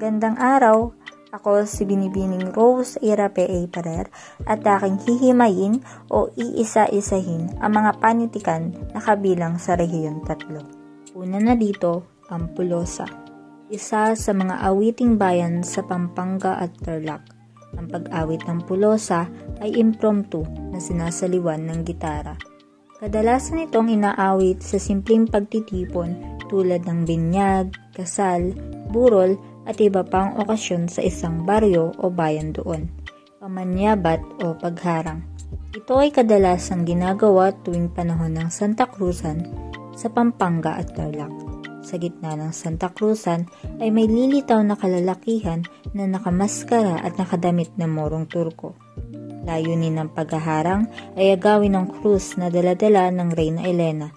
Magandang araw! Ako si Binibining Rose Ira P.A. Parer at aking hihimayin o iisa-isahin ang mga panitikan na kabilang sa Rehiyon 3. Una na dito, ang Pulosa. Isa sa mga awiting bayan sa Pampanga at Tarlac. Ang pag-awit ng Pulosa ay impromptu na sinasaliwan ng gitara. Kadalasan itong inaawit sa simpleng pagtitipon tulad ng binyag, kasal, burol at iba pang okasyon sa isang baryo o bayan doon, pamanyabat o pagharang. Ito ay kadalasang ginagawa tuwing panahon ng Santa Cruzan sa Pampanga at Tarlac. Sa gitna ng Santa Cruzan ay may lilitaw na kalalakihan na nakamaskara at nakadamit na morong Turko. Layunin ng paghaharang ay agawin ng krus na daladala ng Reyna Elena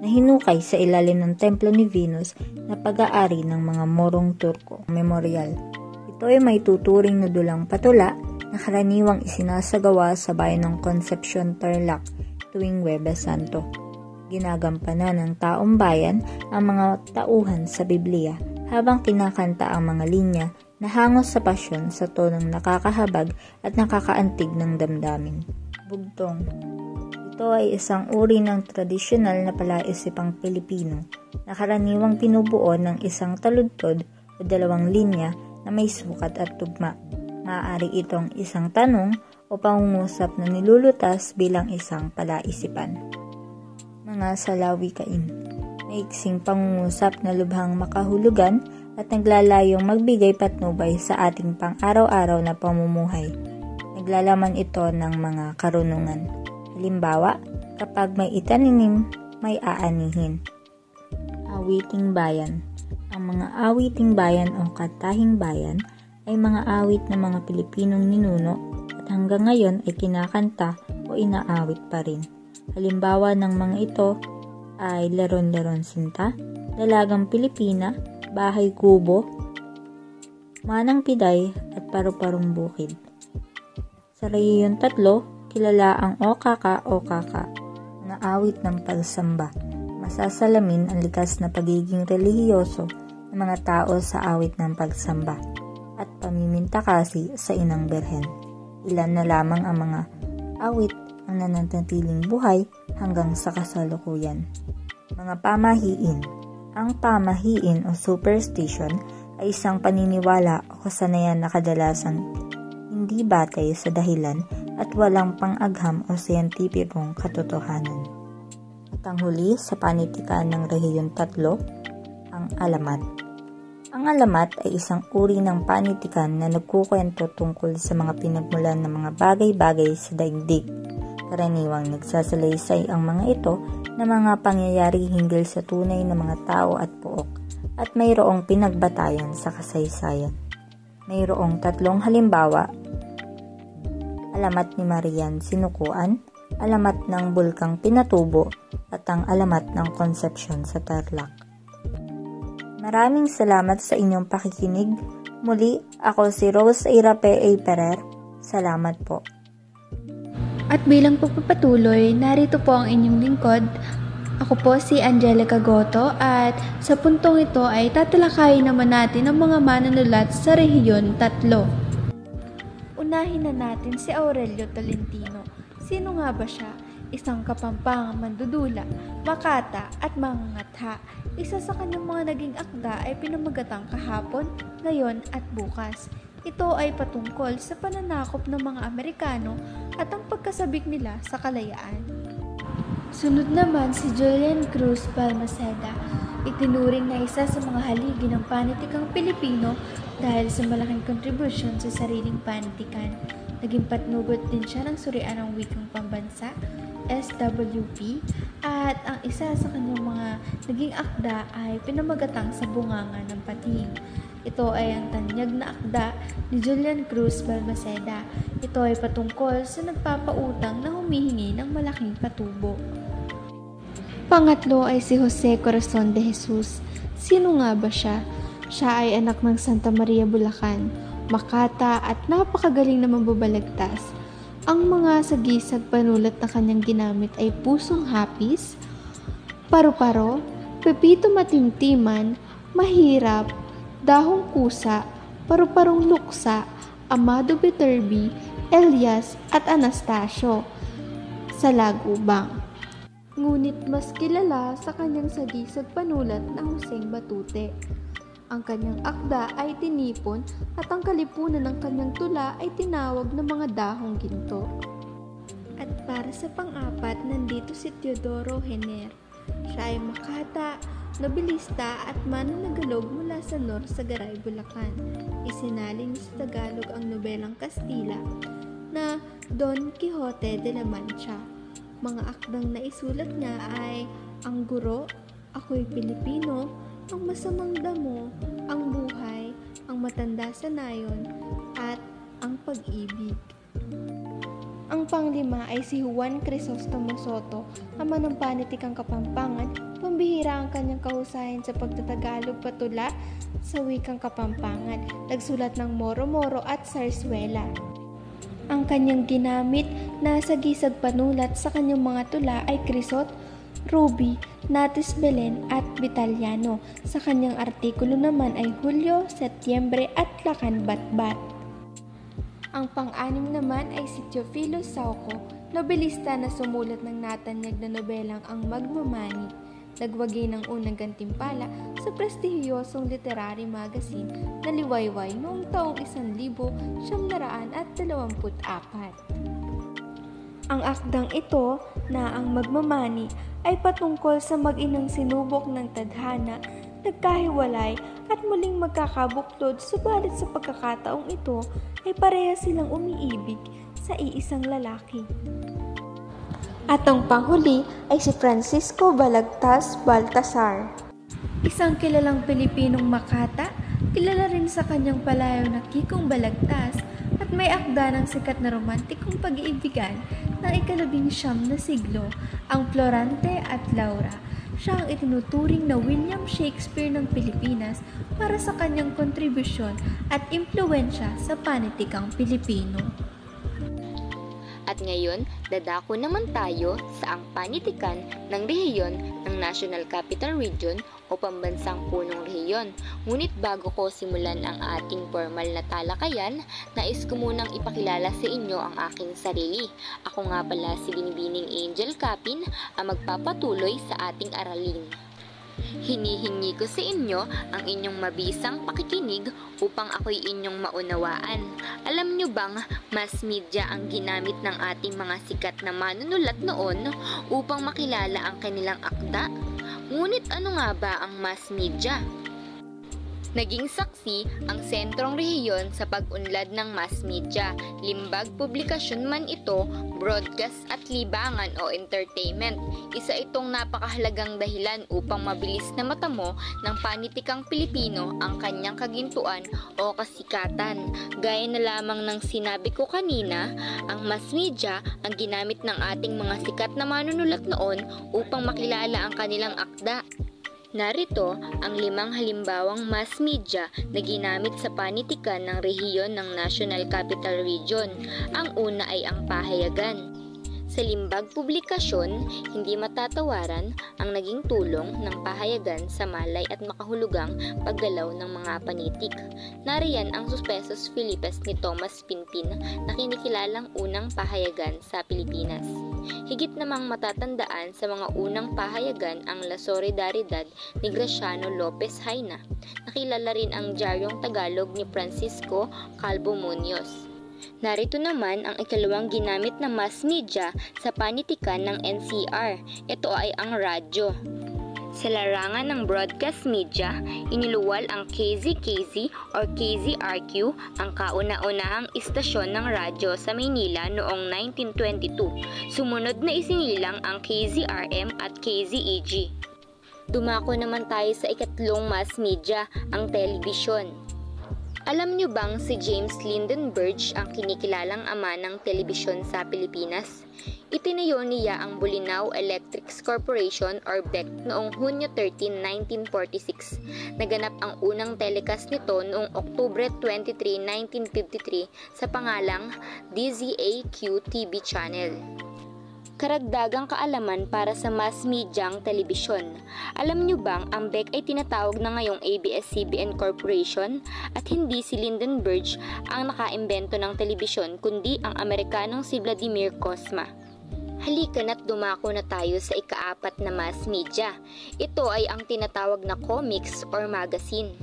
na hinukay sa ilalim ng templo ni Venus na pag-aari ng mga Morong Turko memorial. Ito ay may tuturing na dulang patula na karaniwang isinasagawa sa bayan ng Concepcion, Tarlac tuwing Huwebes Santo. Ginagampanan ng taong bayan ang mga tauhan sa Biblia habang kinakanta ang mga linya na hangos sa pasyon sa tonong nakakahabag at nakakaantig ng damdamin. Bugtong. Ito ay isang uri ng tradisyonal na palaisipang Pilipino na karaniwang binubuo ng isang taludtod o dalawang linya na may sukat at tugma. Maaari itong isang tanong o pangungusap na nilulutas bilang isang palaisipan. Mga salawikain. Maiksing pangungusap na lubhang makahulugan at naglalayong magbigay patnubay sa ating pang-araw-araw na pamumuhay. Naglalaman ito ng mga karunungan. Halimbawa, kapag may itaninim, may aanihin. Awiting bayan. Ang mga awiting bayan o katahing bayan ay mga awit ng mga Pilipinong ninuno at hanggang ngayon ay kinakanta o inaawit pa rin. Halimbawa ng mga ito ay Laron-Laron Sinta, Dalagang Pilipina, Bahay Kubo, Manang Piday at Paru-Parong Bukid. Sa Rehiyon 3, kilala ang Okaka, na awit ng pagsamba. Masasalamin ang likas na pagiging relihiyoso ng mga tao sa awit ng pagsamba at pamimintakasi sa Inang Berhen. Ilan na lamang ang mga awit ang nananatiling buhay hanggang sa kasalukuyan. Mga pamahiin. Ang pamahiin o superstition ay isang paniniwala o kasanayan na kadalasang hindi batay sa dahilan at walang pang-agham o siyentipikong katotohanan. At ang huli sa panitikan ng Rehiyon 3, ang alamat. Ang alamat ay isang uri ng panitikan na nagkukwento tungkol sa mga pinagmulan ng mga bagay-bagay sa daigdig. Karaniwang nagsasalaysay ang mga ito na mga pangyayari hinggil sa tunay na mga tao at puok at mayroong pinagbatayan sa kasaysayan. Mayroong 3 halimbawa: alamat ni Marian Sinukuan, alamat ng Bulkang Pinatubo, at ang alamat ng Concepcion sa Tarlac. Maraming salamat sa inyong pakikinig. Muli, ako si Rose Ira P.A. Parer. Salamat po. At bilang pagpapatuloy, narito po ang inyong lingkod. Ako po si Angelica Goto at sa puntong ito ay tatalakayin naman natin ang mga manunulat sa Rehiyon 3. Unahin na natin si Aurelio Tolentino. Sino nga ba siya? Isang kapampangang mandudula, makata at mangangatha. Isa sa kanyang mga naging akda ay pinamagatang kahapon, ngayon at bukas. Ito ay patungkol sa pananakop ng mga Amerikano at ang pagkasabik nila sa kalayaan. Sunod naman si Julian Cruz Balmaceda. Itinuring na isa sa mga haligi ng panitikang Pilipino dahil sa malaking kontribusyon sa sariling panitikan. Naging patnugot din siya ng surian ng wikang pambansa, SWP, at ang isa sa kanyang mga naging akda ay pinamagatang sa bunganga ng pating. Ito ay ang tanyag na akda ni Julian Cruz Balmaceda. Ito ay patungkol sa nagpapautang na humihingi ng malaking patubo. Pangatlo ay si Jose Corazon de Jesus. Sino nga ba siya? Siya ay anak ng Santa Maria, Bulacan, makata at napakagaling na mambabalagtas. Ang mga sagisag panulat na kanyang ginamit ay pusong hapis, paru-paro, pepito matimtiman, mahirap, dahong kusa, Paru-Parong Luksa, Amado Viterbi, Elias at Anastasio sa Lagubang. Ngunit mas kilala sa kanyang sagisag panulat na Joseng Batute. Ang kanyang akda ay tinipon at ang kalipunan ng kanyang tula ay tinawag na mga dahong ginto. At para sa pang-apat, nandito si Teodoro Hener. Siya ay makata, nobilista at mananagalog mula sa Sagaray, Bulacan. Isinalin sa Tagalog ang nobelang Kastila na Don Quixote de la Mancha. Mga akdang naisulat niya ay Ang Guro, Ako'y Pilipino, Ang Masamang Damo, Ang Buhay, Ang Matanda sa Nayon, at Ang Pag-ibig. Ang panglima ay si Juan Crisostomo Soto, ama ng panitikang Kapampangan. Pambihira ang kanyang kahusayan sa pagtatagalog patula sa wikang Kapampangan. Nagsulat ng Moro-Moro at Zarzuela. Ang kanyang ginamit na sagisag panulat sa kanyang mga tula ay Crisot, Ruby, Natis Belen at Vitaliano. Sa kanyang artikulo naman ay Hulyo, Setyembre at Lakan Batbat. Ang pang-anim naman ay si Teofilo Sauco, nobelista na sumulat ng natanyag na nobelang Ang Magmamani. Nagwagi ng unang gantimpala sa prestihiyosong literary magazine na Liwayway noong taong 1924. Ang akdang ito na Ang Magmamani ay patungkol sa mag-inang sinubok ng tadhana, nagkahiwalay at muling magkakabuklod, subalit sa pagkakataong ito ay pareha silang umiibig sa iisang lalaki. At ang panghuli ay si Francisco Balagtas Baltasar. Isang kilalang Pilipinong makata, kilala rin sa kanyang palayaw na Kikong Balagtas at may akda ng sikat na romantikong pag-iibigan ng 19 na siglo, ang Florante at Laura. Siya ang itinuturing na William Shakespeare ng Pilipinas para sa kanyang kontribusyon at impluwensya sa panitikang Pilipino. At ngayon, dadako naman tayo sa ang panitikan ng rehiyon ng National Capital Region o pambansang punong rehiyon. Ngunit bago ko simulan ang ating formal na talakayan, nais ko munang ipakilala sa inyo ang aking sarili. Ako nga pala si Binibining Angel Capin, ang magpapatuloy sa ating aralin. Hinihingi ko sa inyo ang inyong mabisang pakikinig upang ako'y inyong maunawaan. Alam nyo bang mass media ang ginamit ng ating mga sikat na manunulat noon upang makilala ang kanilang akda? Ngunit ano nga ba ang mass media? Naging saksi ang sentrong rehiyon sa pag-unlad ng mass media, limbag, publikasyon man ito, broadcast at libangan o entertainment. Isa itong napakahalagang dahilan upang mabilis na matamo ng panitikang Pilipino ang kanyang kagintuan o kasikatan. Gaya na lamang ng sinabi ko kanina, ang mass media ang ginamit ng ating mga sikat na manunulat noon upang makilala ang kanilang akda. Narito ang 5 halimbawang mass media na ginamit sa panitikan ng rehiyon ng National Capital Region. Ang una ay ang pahayagan. Sa limbag publikasyon, hindi matatawaran ang naging tulong ng pahayagan sa malay at makahulugang paggalaw ng mga panitik. Nariyan ang Suspesos Philippes ni Thomas Pinpin na kinikilalang unang pahayagan sa Pilipinas. Higit namang matatandaan sa mga unang pahayagan ang La Solidaridad ni Graciano Lopez Haina. Nakilala rin ang Diaryong Tagalog ni Francisco Calvo Muñoz. Narito naman ang ikalawang ginamit na mass media sa panitikan ng NCR. Ito ay ang radyo. Sa larangan ng broadcast media, iniluwal ang KZKZ or KZRQ, ang kauna-unahang istasyon ng radyo sa Maynila noong 1922. Sumunod na isinilang ang KZRM at KZEG. Dumako naman tayo sa ikatlong mass media, ang telebisyon. Alam nyo bang si James Lyndon Burge ang kinikilalang ama ng telebisyon sa Pilipinas? Itinayo niya ang Bolinao Electric Corporation or BEC noong Hunyo 13, 1946. Naganap ang unang telecast nito noong Oktubre 23, 1953 sa pangalang DZAQ TV Channel. Karagdagang kaalaman para sa mass medyang telebisyon. Alam niyo bang ang BEC ay tinatawag na ngayong ABS-CBN Corporation at hindi si Lyndon Burge ang nakaimbento ng telebisyon kundi ang Amerikanong si Vladimir Cosma. Halika na't dumako na tayo sa ika-4 na mass media. Ito ay ang tinatawag na comics or magazine.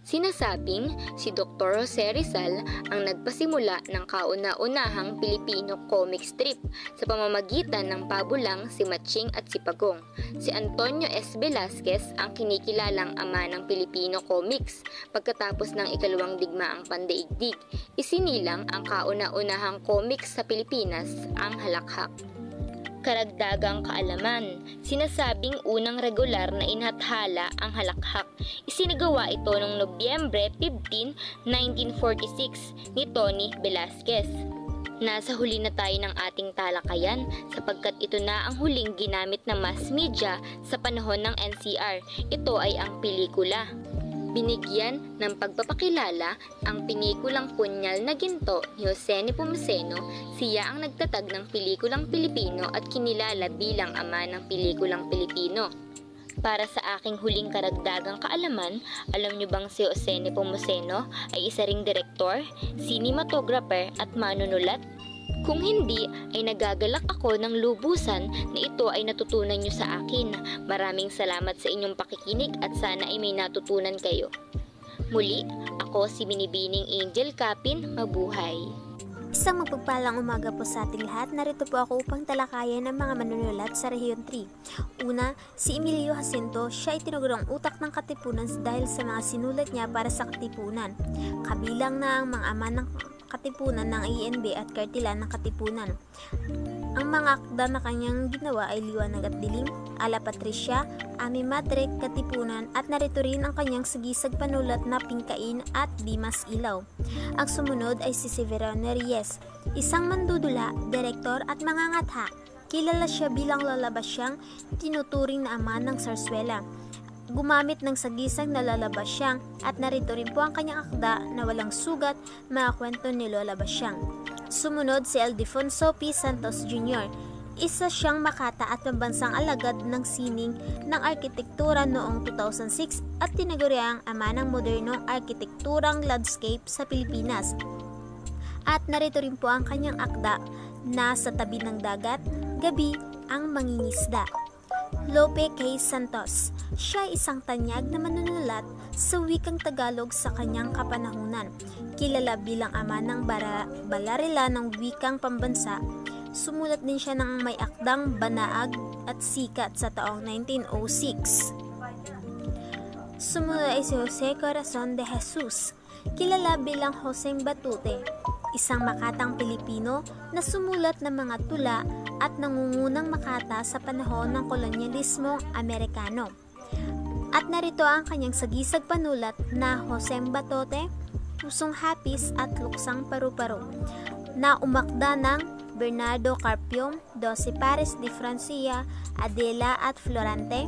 Sinasabing si Dr. Jose Rizal ang nagpasimula ng kauna-unahang Pilipino comic strip sa pamamagitan ng pabulang si Matching at si Pagong. Si Antonio S. Velasquez ang kinikilalang ama ng Pilipino comics. Pagkatapos ng ikalawang digmaang pandaigdig, isinilang ang kauna-unahang comics sa Pilipinas, ang Halakhak. Karagdagang kaalaman. Sinasabing unang regular na inhathala ang Halakhak. Isinagawa ito noong Nobyembre 15, 1946 ni Tony Velasquez. Nasa huli na tayo ng ating talakayan sapagkat ito na ang huling ginamit na mass media sa panahon ng NCR. Ito ay ang pelikula. Binigyan ng pagpapakilala ang pinikulang Punyal na Ginto ni Jose Nepomuceno. Siya ang nagtatag ng pelikulang Pilipino at kinilala bilang ama ng pelikulang Pilipino. Para sa aking huling karagdagang kaalaman, alam niyo bang si Jose Nepomuceno ay isa ring direktor, cinematographer at manunulat? Kung hindi, ay nagagalak ako ng lubusan na ito ay natutunan nyo sa akin. Maraming salamat sa inyong pakikinig at sana ay may natutunan kayo. Muli, ako si Binibining Angel Capin. Mabuhay! Isang magpagpalang umaga po sa ating lahat. Narito po ako upang talakayan ng mga manunulat sa Rehiyon 3. Una, si Emilio Jacinto, siya ay tinugurang utak ng Katipunan dahil sa mga sinulat niya para sa Katipunan. Kabilang na ang mga ama ng Katipunan ng INB at Kartilan ng Katipunan. Ang mga akda na kanyang ginawa ay Liwanag at Dilim, Ala Patricia, Ami Madre, Katipunan at narito rin ang kanyang sagisag panulat na Pingkain at Dimas Ilaw. Ang sumunod ay si Severino Reyes, isang mandudula, direktor at mangangatha. Kilala siya bilang lalabasyang tinuturing na ama ng Sarsuela. Gumamit ng sagisag na Lola Basyang at narito rin po ang kanyang akda na Walang Sugat, mga kwento ni Lola Basyang. Sumunod si Ildefonso P. Santos Jr., isa siyang makata at pambansang alagad ng sining ng arkitektura noong 2006 at tinaguriang ama ng modernong arkitekturang landscape sa Pilipinas. At narito rin po ang kanyang akda na Sa Tabi ng Dagat, Gabi ang Mangingisda. Lope K. Santos. Siya ay isang tanyag na manunulat sa wikang Tagalog sa kanyang kapanahunan. Kilala bilang ama ng balarila ng wikang pambansa. Sumulat din siya ng may akdang Banaag at Sikat sa taong 1906. Sumunod ay si Jose Corazon de Jesus. Kilala bilang Joseng Batute, isang makatang Pilipino na sumulat ng mga tula at nangungunang makata sa panahon ng kolonyalismong Amerikano. At narito ang kanyang sagisag panulat na Joseng Batote, Pusong Hapis at Luksang Paru-Paro, na umakda ng Bernardo Carpio, 12 Pares de Francia, Adela at Florante,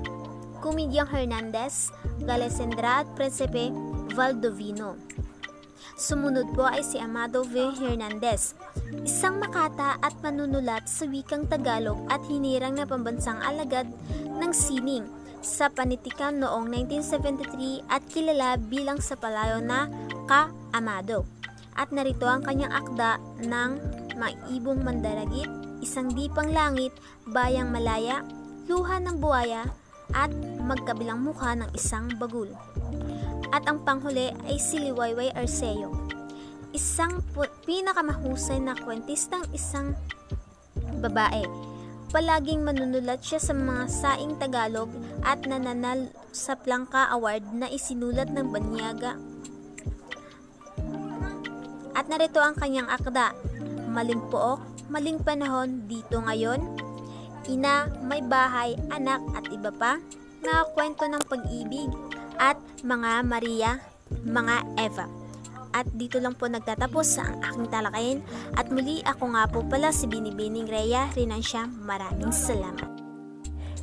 Kumidyang Hernandez, Galesendra at Prinsipe Valdovino. Sumunod po ay si Amado V. Hernandez, isang makata at manunulat sa wikang Tagalog at hinirang na pambansang alagad ng sining sa panitikan noong 1973 at kilala bilang sa palayo na Ka-Amado. At narito ang kanyang akda ng Maibong Mandaragit, Isang Dipang Langit, Bayang Malaya, Luha ng Buwaya at Magkabilang Mukha ng Isang Bagul. At ang panghuli ay si Liwayway Arceo, isang pinakamahusay na kwentistang isang babae. Palaging manunulat siya sa mga saing Tagalog at nananalo sa Plangka Award na isinulat ng Banyaga. At narito ang kanyang akda, Maling Pook, Maling Panahon, Dito Ngayon, Ina, May Bahay, Anak at iba pa, mga kwento ng pag-ibig, at mga Maria, mga Eva. At dito lang po nagtatapos ang aking talakayin. At muli ako nga po pala si Binibining Rhea Renancia. Maraming salamat.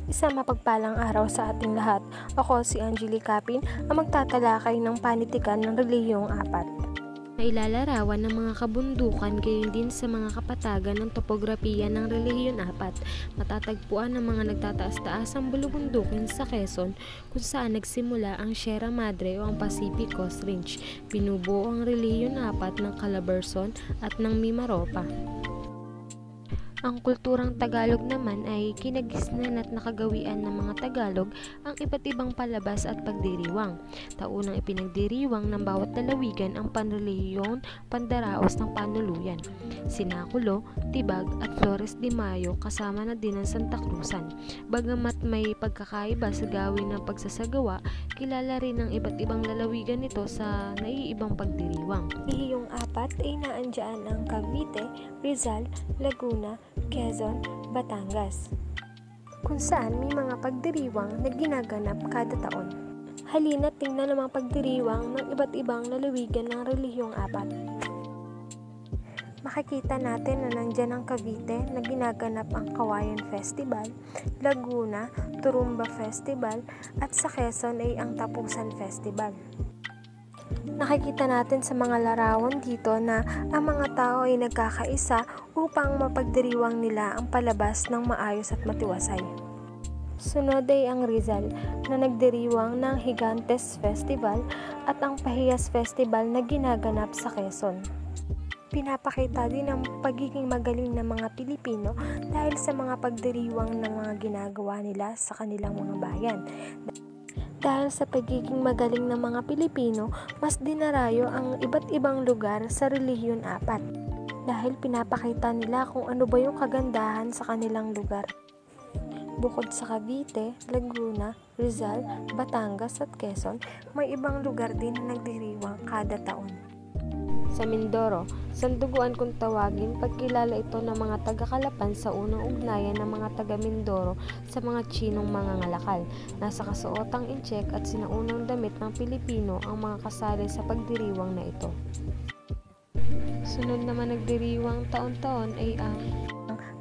Isang mapagpalang araw sa ating lahat. Ako si Angelica Capin ang magtatalakay ng panitikan ng Relihiyong 4. na ilalarawan ng mga kabundukan gayon din sa mga kapatagan ng topografiya ng Relihiyon 4. Matatagpuan ang mga nagtataas-taasang bulubundukin sa Quezon kung saan nagsimula ang Sierra Madre o ang Pacific Coast Range. Binubuo ang Relihiyon 4 ng Calabarzon at ng Mimaropa. Ang kulturang Tagalog naman ay kinagisnan at nakagawian ng mga Tagalog ang iba't ibang palabas at pagdiriwang. Taunang ipinagdiriwang ng bawat lalawigan ang panrelihiyon, pandaraos ng panuluyan. Sinakulo, Tibag at Flores de Mayo kasama na din ang Santa Cruzan. Bagamat may pagkakaiba sa gawin ng pagsasagawa, kilala rin ang iba't ibang lalawigan nito sa naiibang pagdiriwang. Rehiyong 4 ay naandyan ang Cavite, Rizal, Laguna, Quezon, Batangas, kung saan may mga pagdiriwang na ginaganap kada taon. Halina't tingnan ang mga pagdiriwang ng iba't ibang lalawigan ng Relihiyong 4. Makikita natin na nandyan ang Cavite na ginaganap ang Kawayan Festival, Laguna, Turumba Festival, at sa Quezon ay ang Tapusan Festival. Nakikita natin sa mga larawan dito na ang mga tao ay nagkakaisa upang mapagdiriwang nila ang palabas ng maayos at matiwasay. Sunod ay ang Rizal na nagdiriwang ng Gigantes Festival at ang Pahiyas Festival na ginaganap sa Quezon. Pinapakita din ang pagiging magaling ng mga Pilipino dahil sa mga pagdiriwang ng mga ginagawa nila sa kanilang mga bayan. Dahil sa pagiging magaling ng mga Pilipino, mas dinarayo ang iba't ibang lugar sa Relihiyon 4 dahil pinapakita nila kung ano ba yung kagandahan sa kanilang lugar. Bukod sa Cavite, Laguna, Rizal, Batangas at Quezon, may ibang lugar din na nagdiriwang kada taon. Sa Mindoro, sanduguan kung tawagin, pagkilala ito ng mga taga-Kalapan sa unang ugnayan ng mga taga-Mindoro sa mga Tsinong mga ngalakal. Nasa kasuotang incheck at sinaunang damit ng Pilipino ang mga kasali sa pagdiriwang na ito. Sunod naman nagdiriwang taon-taon ay ang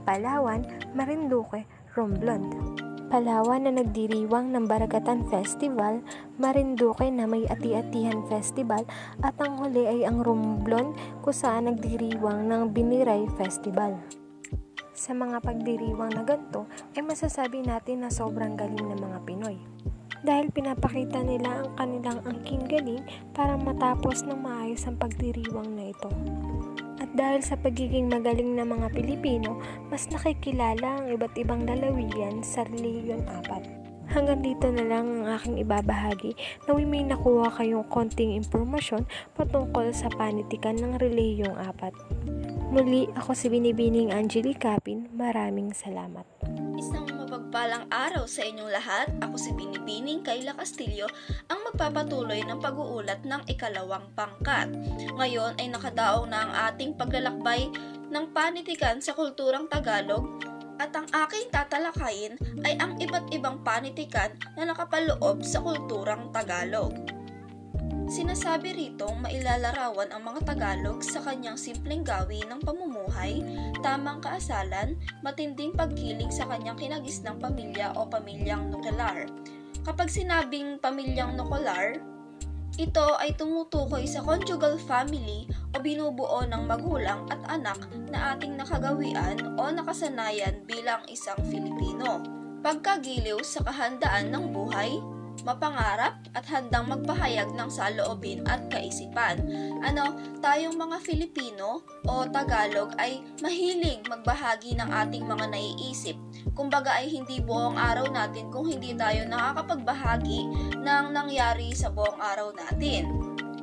Palawan, Marinduque, Romblon. Palawan na nagdiriwang ng Baragatan Festival, Marinduque na may Ati-Atihan Festival, at ang huli ay ang Romblon kung saan nagdiriwang ng Biniray Festival. Sa mga pagdiriwang na ganito, ay masasabi natin na sobrang galing ng mga Pinoy. Dahil pinapakita nila ang kanilang angking galing para matapos ng maayos ang pagdiriwang na ito. At dahil sa pagiging magaling ng mga Pilipino, mas nakikilala ang iba't ibang lalawigan sa Relihiyon 4. Hanggang dito na lang ang aking ibabahagi. Nawi may nakuha kayong konting impormasyon patungkol sa panitikan ng Relihiyong 4. Muli, ako si Binibining Angeli Capin. Maraming salamat. Isang mapagpalang araw sa inyong lahat. Ako si Binibining Kayla Castillo, ang magpapatuloy ng pag-uulat ng ikalawang pangkat. Ngayon ay nakadaong na ang ating paglalakbay ng panitikan sa kulturang Tagalog at ang aking tatalakayin ay ang iba't ibang panitikan na nakapaloob sa kulturang Tagalog. Sinasabi ritong mailalarawan ang mga Tagalog sa kanyang simpleng gawi ng pamumuhay, tamang kaasalan, matinding pagkiling sa kanyang kinagisnang pamilya o pamilyang nuklear. Kapag sinabing pamilyang nuklear, ito ay tumutukoy sa conjugal family o binubuo ng magulang at anak na ating nakagawian o nakasanayan bilang isang Filipino. Pagkagiliw sa kahandaan ng buhay, mapangarap at handang magpahayag ng saloobin at kaisipan. Tayong mga Filipino o Tagalog ay mahilig magbahagi ng ating mga naiisip. Kumbaga ay hindi buong araw natin kung hindi tayo nakakapagbahagi ng nangyari sa buong araw natin.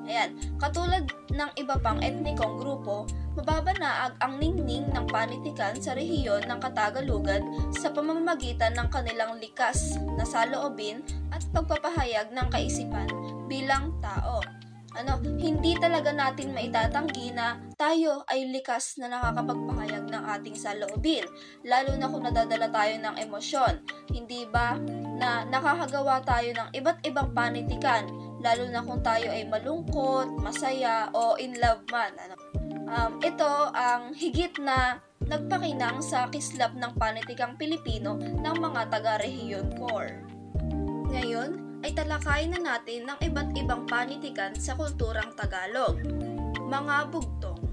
Ayan, katulad ng iba pang etnikong grupo, mababanaag ang ningning ng panitikan sa rehiyon ng Katagalugan sa pamamagitan ng kanilang likas na saloobin at pagpapahayag ng kaisipan bilang tao. Hindi talaga natin maitatanggi na tayo ay likas na nakakapagpahayag ng ating saloobin, lalo na kung nadadala tayo ng emosyon. Hindi ba na nakakagawa tayo ng iba't ibang panitikan, lalo na kung tayo ay malungkot, masaya, o in love man. Ito ang higit na nagpakinang sa kislap ng panitikang Pilipino ng mga taga-Rehiyon 4. Ngayon ay talakayin na natin ng iba't ibang panitikan sa kulturang Tagalog. Mga bugtong.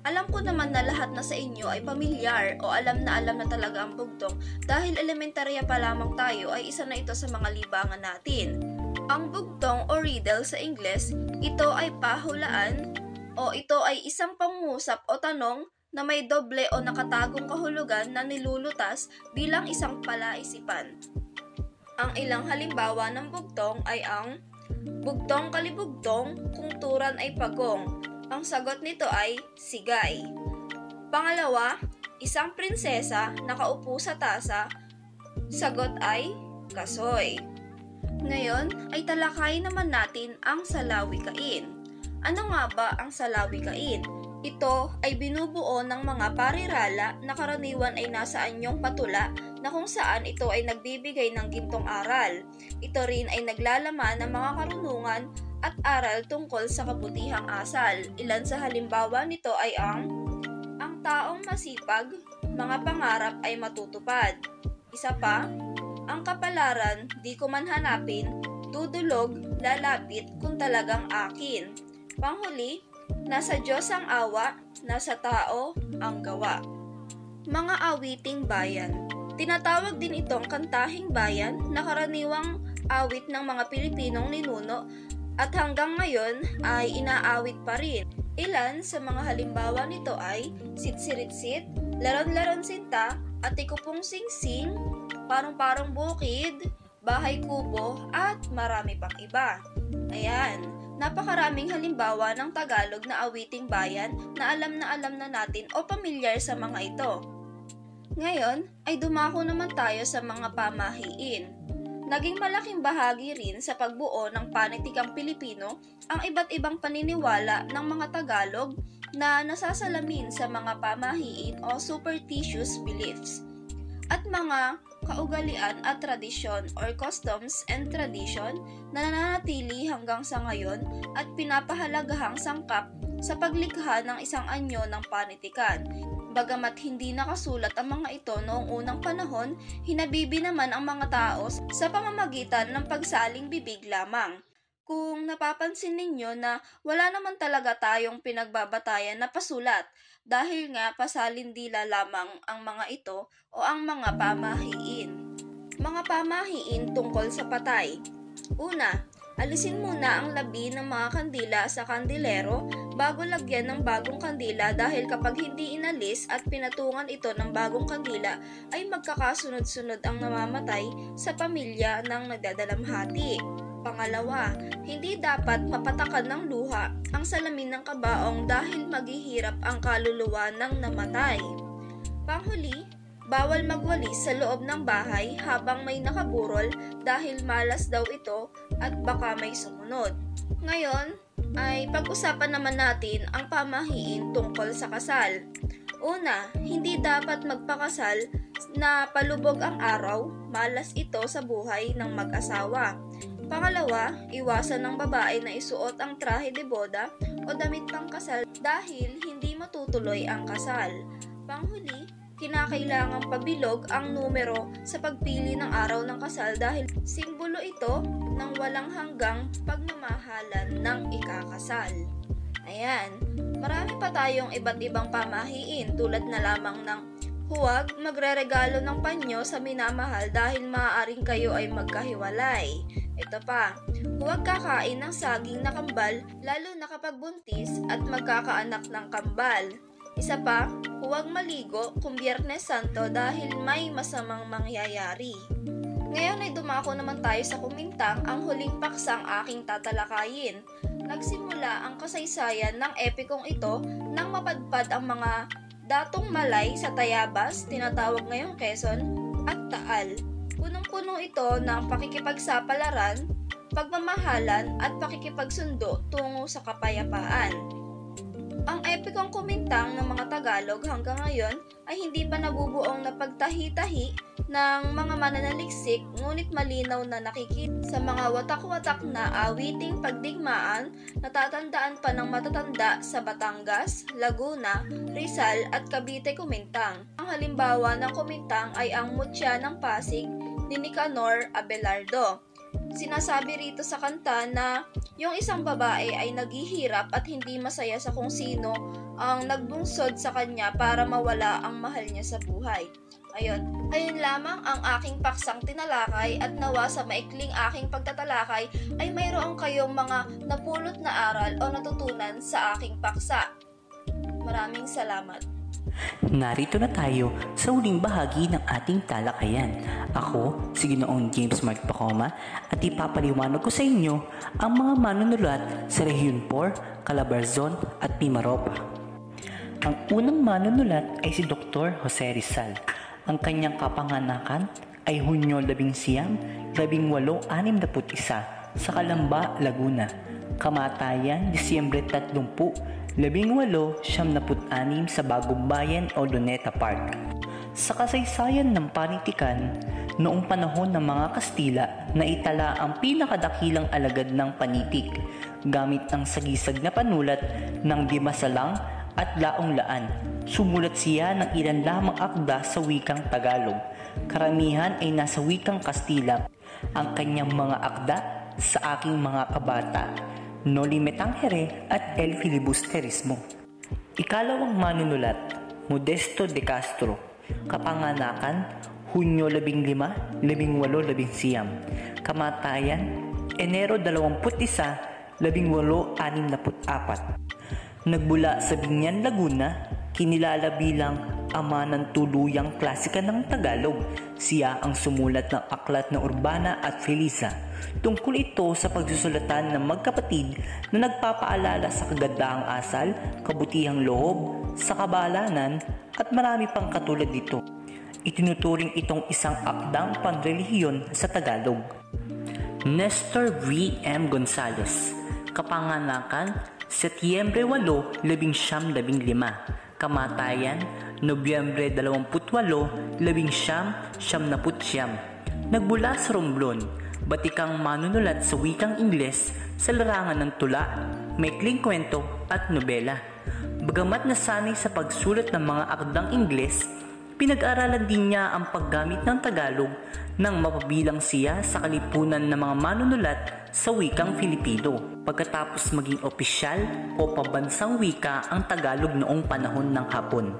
Alam ko naman na lahat na sa inyo ay pamilyar o alam na talaga ang bugtong dahil elementarya pa lamang tayo ay isa na ito sa mga libangan natin. Ang bugtong o riddle sa Ingles, ito ay pahulaan o ito ay isang pangungusap o tanong na may doble o nakatagong kahulugan na nilulutas bilang isang palaisipan. Ang ilang halimbawa ng bugtong ay ang bugtong kalibugtong kung turan ay pagong. Ang sagot nito ay sigay. Pangalawa, isang prinsesa nakaupo sa tasa. Sagot ay kasoy. Ngayon ay talakayin naman natin ang salawikain. Ano nga ba ang salawikain? Ito ay binubuo ng mga parirala na karaniwan ay nasa anyong patula na kung saan ito ay nagbibigay ng gintong aral. Ito rin ay naglalaman ng mga karunungan at aral tungkol sa kabutihang asal. Ilan sa halimbawa nito ay ang taong masipag, mga pangarap ay matutupad. Isa pa, ang kapalaran, di ko man hanapin, dudulog, lalapit kung talagang akin. Panghuli, nasa Diyos ang awa, nasa tao ang gawa. Mga awiting bayan. Tinatawag din itong kantahing bayan na karaniwang awit ng mga Pilipinong ninuno at hanggang ngayon ay inaawit pa rin. Ilan sa mga halimbawa nito ay Sitsiritsit, Laron-laron sinta, Atikupong singsing, Parong-parong bukid, Bahay kubo at marami pang iba. Ayan, napakaraming halimbawa ng Tagalog na awiting bayan na alam na natin o pamilyar sa mga ito. Ngayon ay dumako naman tayo sa mga pamahiin. Naging malaking bahagi rin sa pagbuo ng panitikang Pilipino ang iba't ibang paniniwala ng mga Tagalog na nasasalamin sa mga pamahiin o superstitious beliefs at mga kaugalian at tradisyon or customs and tradition na nananatili hanggang sa ngayon at pinapahalagahang sangkap sa paglikha ng isang anyo ng panitikan. Bagamat hindi nakasulat ang mga ito noong unang panahon, hinabibi naman ang mga tao sa pamamagitan ng pagsaling bibig lamang. Kung napapansin ninyo na wala naman talaga tayong pinagbabatayan na pasulat dahil nga pasalindila lamang ang mga ito o ang mga pamahiin. Mga pamahiin tungkol sa patay. Una, alisin muna ang labi ng mga kandila sa kandilero bago lagyan ng bagong kandila dahil kapag hindi inalis at pinatungan ito ng bagong kandila ay magkakasunod-sunod ang namamatay sa pamilya ng nagdadalamhati. Pangalawa, hindi dapat mapatakan ng luha ang salamin ng kabaong dahil maghihirap ang kaluluwa ng namatay. Panghuli, bawal magwalis sa loob ng bahay habang may nakaburol dahil malas daw ito at baka may sumunod. Ngayon ay pag-usapan naman natin ang pamahiin tungkol sa kasal. Una, hindi dapat magpakasal na palubog ang araw, malas ito sa buhay ng mag-asawa. Pangalawa, iwasan ng babae na isuot ang trahe de boda o damit pang kasal dahil hindi matutuloy ang kasal. Panghuli, kinakailangang pabilog ang numero sa pagpili ng araw ng kasal dahil simbolo ito ng walang hanggang pagmamahalan ng ikakasal. Ayan, marami pa tayong iba't ibang pamahiin tulad na lamang ng huwag magreregalo ng panyo sa minamahal dahil maaaring kayo ay magkahiwalay. Ito pa, huwag kakain ng saging na kambal lalo na kapag buntis at magkakaanak ng kambal. Isa pa, huwag maligo kung Biyernes Santo dahil may masamang mangyayari. Ngayon ay dumako naman tayo sa kumintang ang huling paksang aking tatalakayin. Nagsimula ang kasaysayan ng epikong ito nang mapadpad ang mga datong Malay sa Tayabas, tinatawag ngayong Quezon, at Taal. Punong-puno ito ng pakikipagsapalaran, pagmamahalan at pakikipagsundo tungo sa kapayapaan. Ang epikong kumintang ng mga Tagalog hanggang ngayon ay hindi pa nabubuong napagtahi-tahi ng mga mananaliksik ngunit malinaw na nakikita sa mga watak-watak na awiting pagdigmaan na tatandaan pa ng matatanda sa Batangas, Laguna, Rizal at Cavite kumintang. Ang halimbawa ng kumintang ay ang Mutya ng Pasig ni Nicanor Abelardo. Sinasabi rito sa kanta na yung isang babae ay naghihirap at hindi masaya sa kung sino ang nagbungsod sa kanya para mawala ang mahal niya sa buhay. Ayun lamang ang aking paksang tinalakay at nawa sa maikling aking pagtatalakay ay mayroon kayong mga napulot na aral o natutunan sa aking paksa. Maraming salamat. Narito na tayo sa huling bahagi ng ating talakayan. Ako, si Ginoong James Mark Pacoma, at ipapaliwanag ko sa inyo ang mga manunulat sa Rehiyon 4, Calabarzon at Mimaropa. Ang unang manunulat ay si Dr. Jose Rizal. Ang kanyang kapanganakan ay Hunyo 19, 1861 sa Calamba, Laguna. Kamatayan, Disyembre 30, 1876 sa Bagong Bayan o Luneta Park. Sa kasaysayan ng panitikan, noong panahon ng mga Kastila, naitala ang pinakadakilang alagad ng panitik gamit ang sagisag na panulat ng Dimasalang at Laong Laan. Sumulat siya ng ilan lamang akda sa wikang Tagalog. Karamihan ay nasa wikang Kastila. Ang kanyang mga akda sa aking mga kabata, No Limetangere at El Filibusterismo. Ikalawang manunulat, Modesto de Castro. Kapanganakan, Hunyo 15, 1819. Kamatayan, Enero 21, 1864. Nagbula sa Binyan, Laguna, kinilala bilang ama ng tuluyang klasika ng Tagalog. Siya ang sumulat ng aklat na Urbana at Felisa. Tungkol ito sa pagsusulatan ng magkapatid na nagpapaalala sa kagandahang asal, kabutihang loob, sa kabalanan at marami pang katulad dito. Itinuturing itong isang akdang panrelihiyon sa Tagalog. Nestor V. M. Gonzales. Kapanganakan, Setyembre 8, 1915. Kamatayan, Nobyembre 28, 1979. Nagbula sa Romblon, batikang manunulat sa wikang Ingles sa larangan ng tula, maikling kwento at nobela. Bagamat nasanay sa pagsulat ng mga akdang Ingles, pinag-aralan din niya ang paggamit ng Tagalog nang mapabilang siya sa kalipunan ng mga manunulat sa wikang Filipino, pagkatapos maging opisyal o pabansang wika ang Tagalog noong panahon ng Hapon.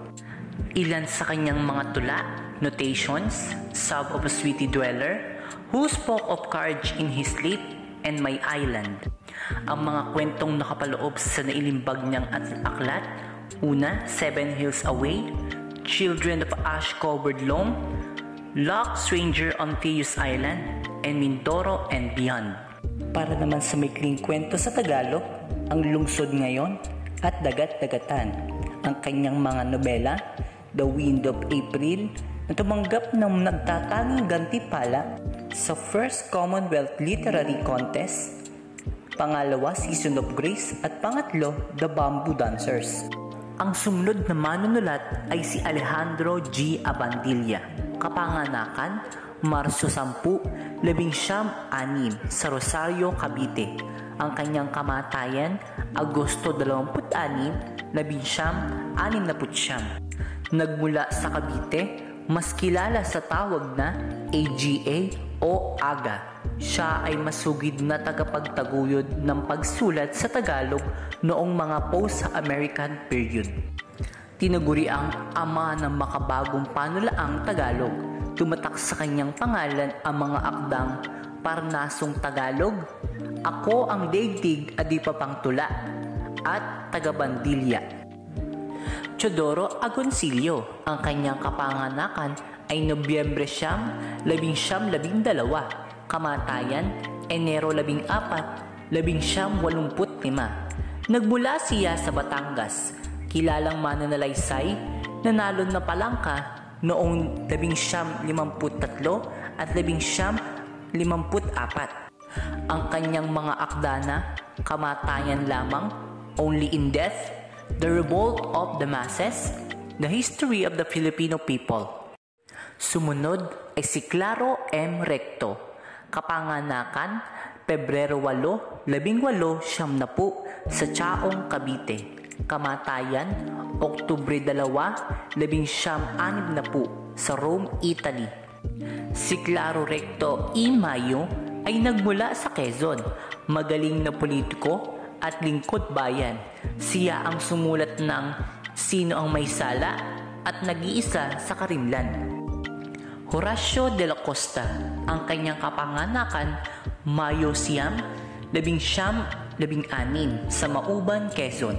Ilan sa kanyang mga tula, Notations, Sub of a Sweetie Dweller, Who Spoke of Courage in His Sleep, and My Island. Ang mga kwentong nakapaloob sa nailimbag niyang aklat, una, 7 Hills Away, Children of Ash-Covered Loam, Loch Stranger on Teos Island, and Mindoro and Beyond. Para naman sa maikling kwento sa Tagalog, Ang Lungsod Ngayon at Dagat-Dagatan. Ang kanyang mga nobela, The Wind of April, na tumanggap ng nagtatanging gantimpala sa First Commonwealth Literary Contest, pangalawa, Season of Grace, at pangatlo, The Bamboo Dancers. Ang sumunod na manunulat ay si Alejandro G. Abandilla. Kapanganakan, Marso 10, 1906 sa Rosario, Cavite. Ang kanyang kamatayan, Agosto 26, 1969. Nagmula sa Cavite, mas kilala sa tawag na AGA o AGA. Siya ay masugid na tagapagtaguyod ng pagsulat sa Tagalog noong mga post-American period. Tinaguri ang ama ng makabagong panulaang Tagalog. Tumatak sa kanyang pangalan ang mga akdang Parnasong Tagalog, Ako ang Daigdig at Di Pa Pang Tula, at Tagabandilya. Teodoro Agoncillo. Ang kanyang kapanganakan ay Nobyembre 9, 1912. Kamatayan, Enero 14, 1985. Nagbula siya sa Batangas. Kilalang mananalaysay, nanalo na palangka noong 1953 at 1954. Ang kanyang mga akdana, Kamatayan Lamang, Only in Death, The Revolt of the Masses, The History of the Filipino People. Sumunod ay si Claro M. Recto. Kapanganakan, Pebrero 8, 1870 sa Chaong, Cavite. Kamatayan, Oktubre 2, 1960 sa Rome, Italy. Si Claro Recto E. Mayo, ay nagmula sa Quezon, magaling na politiko at lingkod bayan. Siya ang sumulat ng Sino ang May Sala at Nag-iisa sa Karimlan. Horacio de la Costa, ang kanyang kapanganakan Mayo 1916 sa Mauban, Quezon.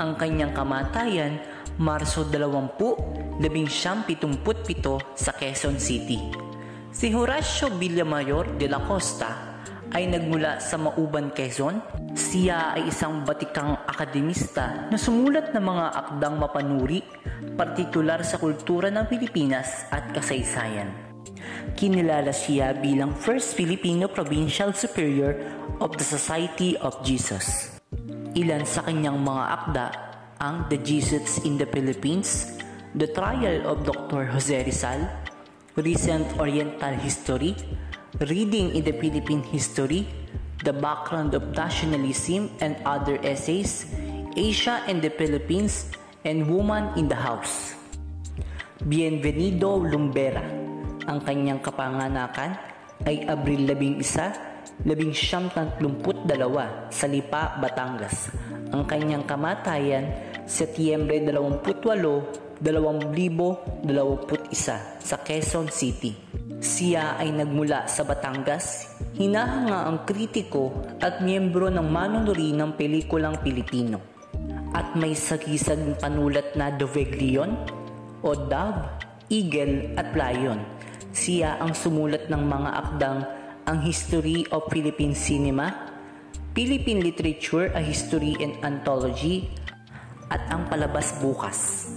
Ang kanyang kamatayan Marso 20, 1977 sa Quezon City. Si Horacio Villamayor de la Costa ay nagmula sa Mauban, Quezon. Siya ay isang batikang akademista na sumulat ng mga akdang mapanuri, partikular sa kultura ng Pilipinas at kasaysayan. Kinilala siya bilang First Filipino Provincial Superior of the Society of Jesus. Ilan sa kanyang mga akda ang The Jesuits in the Philippines, The Trial of Dr. Jose Rizal, Recent Oriental History, Reading in the Philippine History, The Background of Nationalism and Other Essays, Asia and the Philippines, and Woman in the House. Bienvenido Lumbera, ang kanyang kapanganakan ay Abril 11, 1932 sa Lipa, Batangas. Ang kanyang kamatayan, Setyembre 28, 2021 sa Quezon City. Siya ay nagmula sa Batangas, hinahanga ang kritiko at miyembro ng manunuri ng pelikulang Pilipino. At may sagisag panulat na Doveglion o Dove, Eagle at Lion. Siya ang sumulat ng mga akdang Ang History of Philippine Cinema, Philippine Literature, A History and Anthology, at Ang Palabas Bukas.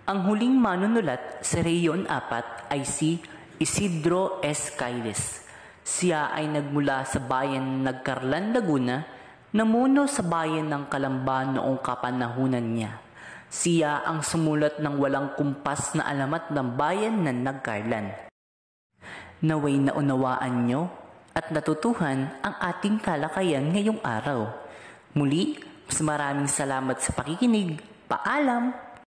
Ang huling manunulat sa Rehiyon 4 ay si Isidro S. Cailes. Siya ay nagmula sa bayan ng Nagcarlan, Laguna, namuno sa bayan ng Calamba noong kapanahunan niya. Siya ang sumulat ng walang kumpas na alamat ng bayan ng Nagcarlan. Naway naunawaan nyo at natutuhan ang ating talakayan ngayong araw. Muli, mas maraming salamat sa pakikinig. Paalam!